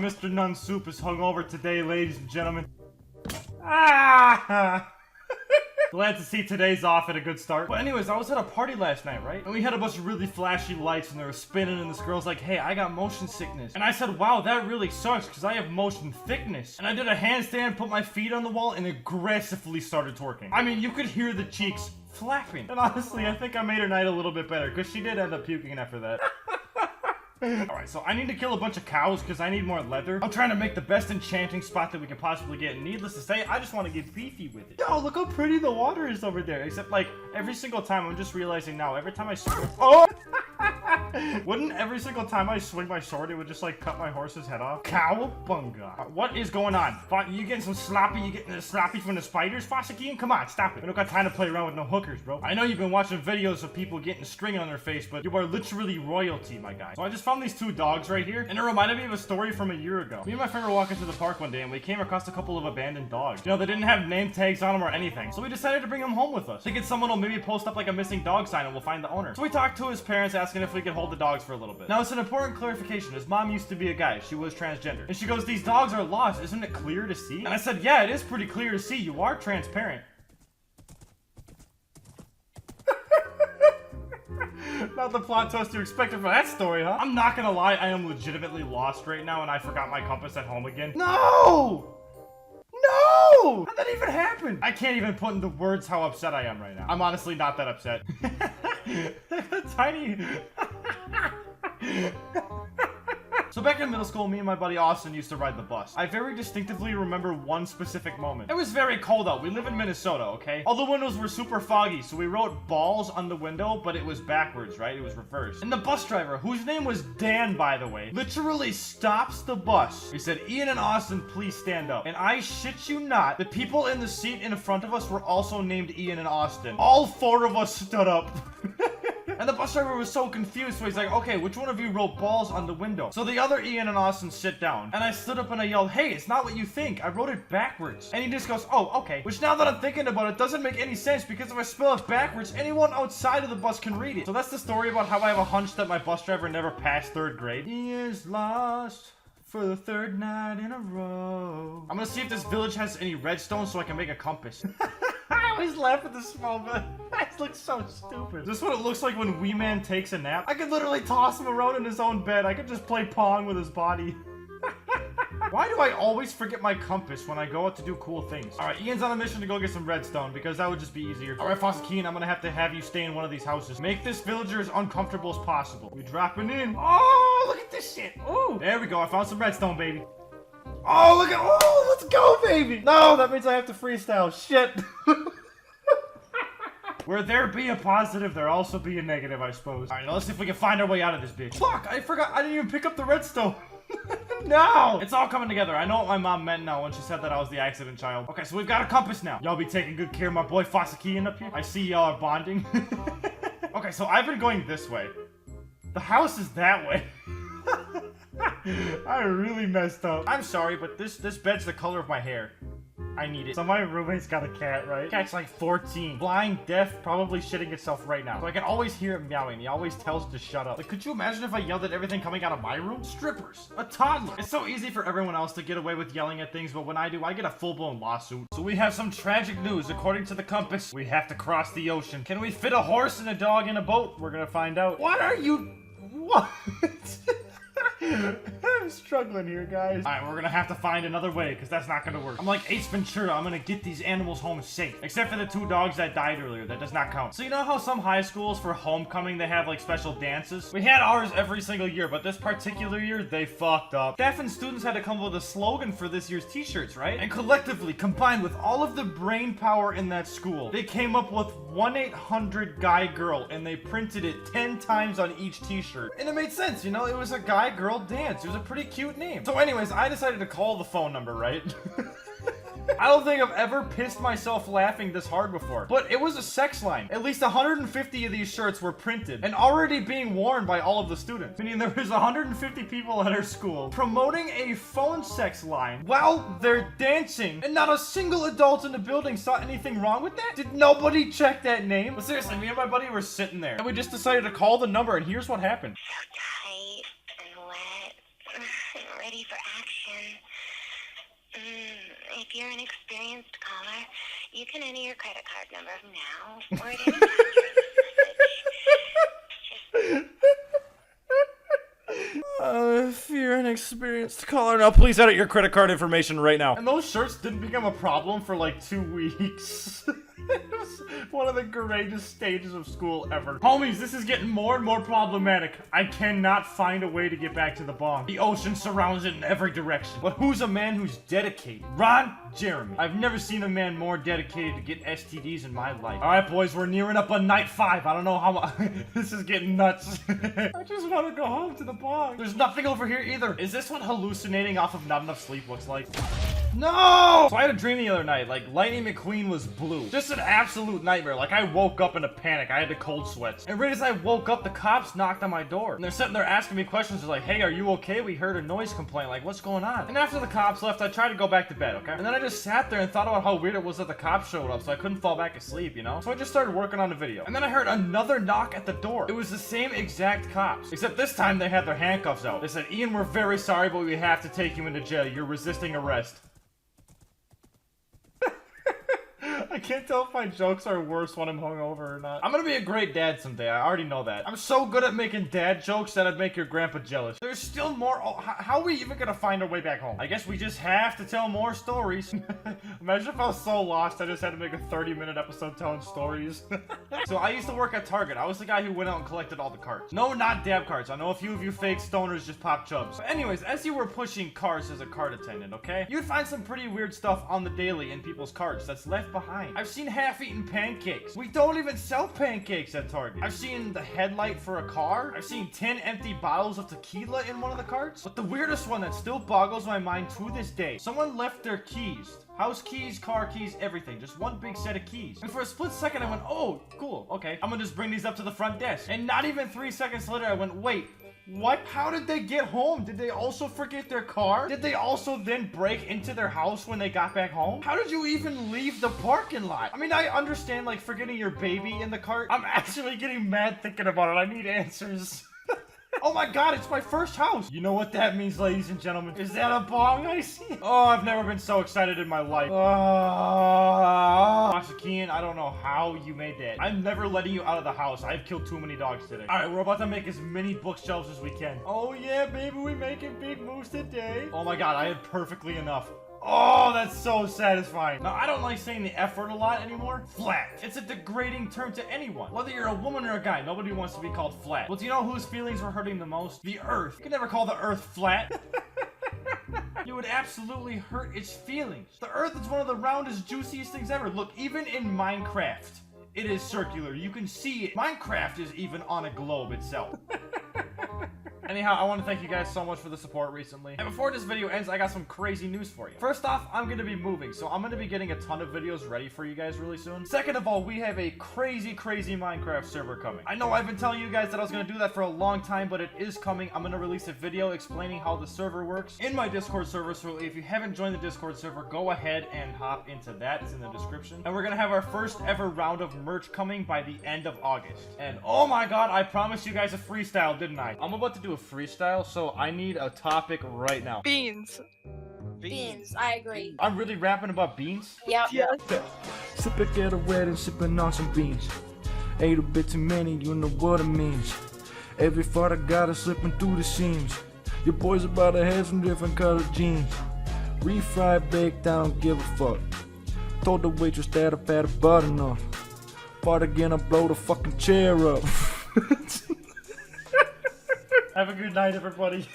Mr. NoneSoup is hungover today, ladies and gentlemen. Ah! Glad to see today's off at a good start. But anyways, I was at a party last night, right? And we had a bunch of really flashy lights and they were spinning and this girl's like, hey, I got motion sickness. And I said, wow, that really sucks because I have motion thickness. And I did a handstand, put my feet on the wall and aggressively started twerking. I mean, you could hear the cheeks flapping. And honestly, I think I made her night a little bit better because she did end up puking after that. Alright, so I need to kill a bunch of cows because I need more leather. I'm trying to make the best enchanting spot that we can possibly get. And needless to say, I just want to get beefy with it. Yo, look how pretty the water is over there. Except, like, every single time, I'm just realizing now, every time I swim... Oh! Wouldn't every single time I swing my sword, it would just, like, cut my horse's head off? Cowabunga. What is going on? You getting some sloppy? You getting sloppy from the spiders, Fossakian? Come on, stop it. We don't got time to play around with no hookers, bro. I know you've been watching videos of people getting string on their face, but you are literally royalty, my guy. So I just found these two dogs right here, and it reminded me of a story from a year ago. Me and my friend were walking through the park one day, and we came across a couple of abandoned dogs. You know, they didn't have name tags on them or anything, so we decided to bring them home with us. Thinking someone will maybe post up like a missing dog sign and we'll find the owner. So we talked to his parents, asking if we could hold the dogs for a little bit. Now, it's an important clarification. His mom used to be a guy. She was transgender. And she goes, these dogs are lost. Isn't it clear to see? And I said, yeah, it is pretty clear to see. You are transparent. Not the plot twist you expected from that story, huh? I'm not gonna lie, I am legitimately lost right now and I forgot my compass at home again. No! No! How'd that even happen? I can't even put into words how upset I am right now. I'm honestly not that upset. Tiny... So back in middle school, me and my buddy Austin used to ride the bus. I very distinctively remember one specific moment. It was very cold out. We live in Minnesota, okay? All the windows were super foggy, so we wrote balls on the window, but it was backwards, right? It was reversed. And the bus driver, whose name was Dan, by the way, literally stops the bus. He said, Ian and Austin, please stand up. And I shit you not, the people in the seat in front of us were also named Ian and Austin. All four of us stood up. And the bus driver was so confused, so he's like, okay, which one of you wrote balls on the window? So the other Ian and Austin sit down. And I stood up and I yelled, hey, it's not what you think. I wrote it backwards. And he just goes, oh, okay. Which now that I'm thinking about it, doesn't make any sense because if I spell it backwards, anyone outside of the bus can read it. So that's the story about how I have a hunch that my bus driver never passed 3rd grade. He is lost for the 3rd night in a row. I'm gonna see if this village has any redstone so I can make a compass. I always laugh at this small bit. It looks so stupid. Is this what it looks like when Wee Man takes a nap? I could literally toss him around in his own bed. I could just play Pong with his body. Why do I always forget my compass when I go out to do cool things? Alright, Ian's on a mission to go get some redstone because that would just be easier. Alright, Fossakian, I'm gonna have you stay in one of these houses. Make this villager as uncomfortable as possible. We dropping in. Oh, look at this shit. Oh, there we go. I found some redstone, baby. Oh, look at, oh, let's go, baby. No, that means I have to freestyle. Shit. Where there be a positive, there also be a negative, I suppose. Alright, now let's see if we can find our way out of this bitch. Fuck, I forgot. I didn't even pick up the redstone. No! It's all coming together. I know what my mom meant now when she said that I was the accident child. Okay, so we've got a compass now. Y'all be taking good care of my boy Fossakian up here. I see y'all are bonding. Okay, so I've been going this way. The house is that way. I really messed up. I'm sorry, but this bed's the color of my hair. I need it. So my roommate's got a cat, right? Cat's like 14. Blind, deaf, probably shitting itself right now. So I can always hear it meowing. He always tells to shut up. Like, could you imagine if I yelled at everything coming out of my room? Strippers. A toddler. It's so easy for everyone else to get away with yelling at things, but when I do, I get a full-blown lawsuit. So we have some tragic news. According to the compass, we have to cross the ocean. Can we fit a horse and a dog in a boat? We're gonna find out. What are you... What? I'm struggling here, guys. Alright, we're gonna have to find another way, because that's not gonna work. I'm like Ace Ventura, I'm gonna get these animals home safe. Except for the 2 dogs that died earlier, that does not count. So you know how some high schools for homecoming, they have like special dances? We had ours every single year, but this particular year, they fucked up. Staff and students had to come up with a slogan for this year's t-shirts, right? And collectively, combined with all of the brain power in that school, they came up with 1-800-GUY-GIRL, and they printed it 10 times on each t-shirt. And it made sense, you know? It was a guy-girl dance. It was a pretty cute name. So anyways, I decided to call the phone number, right? I don't think I've ever pissed myself laughing this hard before. But it was a sex line. At least 150 of these shirts were printed and already being worn by all of the students. Meaning there was 150 people at our school promoting a phone sex line while they're dancing. And not a single adult in the building saw anything wrong with that? Did nobody check that name? But seriously, me and my buddy were sitting there. And we just decided to call the number and here's what happened. So tight and wet and ready for action. If you're an experienced caller, you can enter your credit card number now or at any time during this message. If you're an experienced caller, now please edit your credit card information right now. And those shirts didn't become a problem for like 2 weeks. It was one of the greatest stages of school ever. Homies, this is getting more and more problematic. I cannot find a way to get back to the bong. The ocean surrounds it in every direction. But who's a man who's dedicated? Ron Jeremy. I've never seen a man more dedicated to get STDs in my life. Alright boys, we're nearing up on night 5. I don't know how much. This is getting nuts. I just want to go home to the bong. There's nothing over here either. Is this what hallucinating off of not enough sleep looks like? No! So I had a dream the other night, like Lightning McQueen was blue. Just an absolute nightmare. Like I woke up in a panic. I had the cold sweats. And right as I woke up, the cops knocked on my door. And they're sitting there asking me questions. They're like, hey, are you okay? We heard a noise complaint. Like, what's going on? And after the cops left, I tried to go back to bed, okay? And then I just sat there and thought about how weird it was that the cops showed up, so I couldn't fall back asleep, you know? So I just started working on the video. And then I heard another knock at the door. It was the same exact cops. Except this time they had their handcuffs out. They said, Ian, we're very sorry, but we have to take you into jail. You're resisting arrest. I can't tell if my jokes are worse when I'm hungover or not. I'm gonna be a great dad someday. I already know that. I'm so good at making dad jokes that I'd make your grandpa jealous. There's still more. Oh, how are we even gonna find our way back home? I guess we just have to tell more stories. Imagine if I was so lost I just had to make a 30-minute episode telling stories. So I used to work at Target. I was the guy who went out and collected all the carts. No, not dab carts. I know a few of you fake stoners just pop chubs. But anyways, as you were pushing carts as a cart attendant, okay? You'd find some pretty weird stuff on the daily in people's carts that's left behind. I've seen half-eaten pancakes. We don't even sell pancakes at Target. I've seen the headlight for a car. I've seen 10 empty bottles of tequila in one of the carts. But the weirdest one that still boggles my mind to this day, someone left their keys. House keys, car keys, everything. Just one big set of keys. And for a split second, I went, oh, cool, okay. I'm gonna just bring these up to the front desk. And not even 3 seconds later, I went, wait, what? How did they get home? Did they also forget their car? Did they also then break into their house when they got back home? How did you even leave the parking lot? I mean, I understand, like, forgetting your baby in the cart. I'm actually getting mad thinking about it. I need answers. Oh my god, it's my first house. You know what that means, ladies and gentlemen? Is that a bong I see? Oh, I've never been so excited in my life. Mashakian, I don't know how you made that. I'm never letting you out of the house. I've killed too many dogs today. All right, we're about to make as many bookshelves as we can. Oh yeah, baby, we making big moves today. Oh my god, I had perfectly enough. Oh, that's so satisfying. Now, I don't like saying the F word a lot anymore. Flat. It's a degrading term to anyone. Whether you're a woman or a guy, nobody wants to be called flat. Well, do you know whose feelings were hurting the most? The Earth. You can never call the Earth flat. You would absolutely hurt its feelings. The Earth is one of the roundest, juiciest things ever. Look, even in Minecraft, it is circular. You can see it. Minecraft is even on a globe itself. Anyhow, I want to thank you guys so much for the support recently. And before this video ends, I got some crazy news for you. First off, I'm going to be moving, so I'm going to be getting a ton of videos ready for you guys really soon. Second of all, we have a crazy Minecraft server coming. I know I've been telling you guys that I was going to do that for a long time, but it is coming. I'm going to release a video explaining how the server works in my Discord server, so if you haven't joined the Discord server, go ahead and hop into that. It's in the description. And we're going to have our first ever round of merch coming by the end of August. And oh my god, I promised you guys a freestyle, didn't I? I'm about to do a freestyle, so I need a topic right now. Beans. Beans, I agree. I'm really rapping about beans? Yep. Yeah. Sipping at a wedding, sipping on some beans. Ate a bit too many, you know what it means. Every thought I got is slipping through the seams. Your boy's about to have some different colored jeans. Refried, baked, I don't give a fuck. Told the waitress that I've had a butt enough. Fart again, I blow the fucking chair up. Have a good night, everybody.